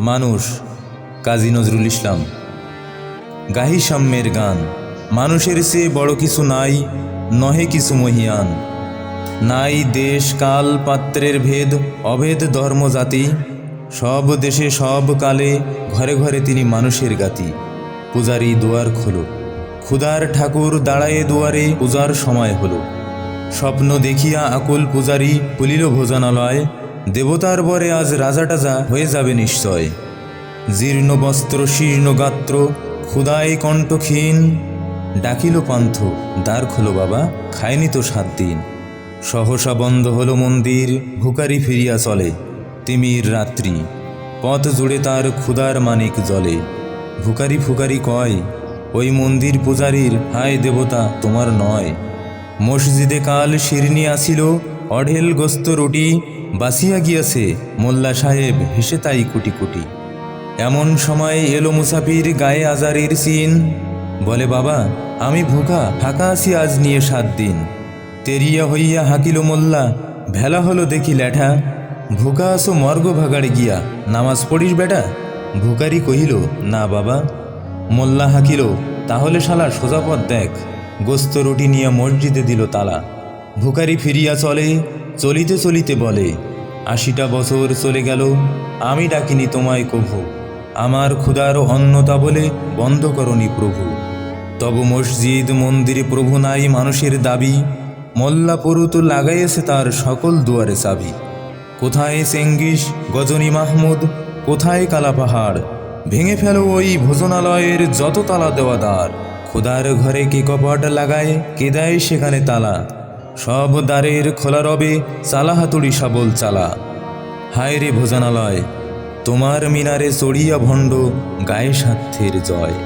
মানুষ, কাজী নজরুল ইসলাম। গাহি সাম্যের গান। মানুষের চেয়ে বড় কিছু নাই, নহে কিছু মহিয়ান। নাই দেশ কাল পাত্রের ভেদ, অভেদ ধর্ম জাতি। সব দেশে সব কালে, ঘরে ঘরে তিনি মানুষের গাতি। পূজারি দুয়ার খোলো, ক্ষুধার ঠাকুর দাঁড়ায়ে দুয়ারে, পূজার সময় হলো। স্বপ্ন দেখিয়া আকুল পূজারি, খুলিল ভোজনালয়। দেবতার বরে আজ রাজাটাজা হয়ে যাবে নিশ্চয়। জীর্ণ বস্ত্র শীর্ণ গাত্র, ক্ষুধায় কণ্ঠক্ষীণ। ডাকিল পান্থ, দ্বার খোলো বাবা, খায়নি তো 7 দিন। সহসা বন্ধ হলো মন্দির, ভুকারি ফিরিয়া চলে। তিমির রাত্রি, পথ জুড়ে তার ক্ষুধার মানিক জলে। ভুকারি ফুকারি কয়, ওই মন্দির পূজারীর, হায় দেবতা তোমার নয়। মসজিদে কাল শিরনি আসিল, অঢেল গোস্ত রুটি। বাসিয়া গিয়াছে মোল্লা সাহেব, হেসে তাই কুটি কুটি। এমন সময় এলো মুসাফির, গায়ে আজারির চিন। বলে বাবা আমি ভুখা, ফাঁকা আছি আজ নিয়ে 7 দিন। তেরিয়া হইয়া হাকিল মোল্লা, ভেলা হলো দেখি ল্যাঠা। ভুকা আসো মর্গ ভাগাড়ে গিয়া, নামাজ পড়িস বেটা। ভুকারি কহিল, না বাবা। মোল্লা হাকিল, তাহলে শালা সোজা পথ দেখ। গোস্ত রুটি নিয়ে মসজিদে দিল তালা। ভুকারি ফিরিয়া চলে, চলিতে চলিতে বলে, 80টা বছর চলে গেল, আমি ডাকিনি তোমায় কভু। আমার ক্ষুধার অন্নতা বলে বন্ধ করনি প্রভু। তব মসজিদ মন্দিরে প্রভু নাই মানুষের দাবি। মোল্লা পরুত লাগাইয়েছে তার সকল দুয়ারে চাবি। কোথায় চেঙ্গিস গজনী মাহমুদ, কোথায় কালা পাহাড়। ভেঙে ফেলো ওই ভোজনালয়ের যত তালা দেওয়া দ্বার। খোদার ঘরে কে কপাট লাগায়, কে দেয় সেখানে তালা। সব দ্বারের খোলা রবে, চালা হাতুড়ি শাবল চালা। হায় রে ভোজনালয়, তোমার মিনারে চড়িয়া ভণ্ড, গায়ে স্বার্থের জয়।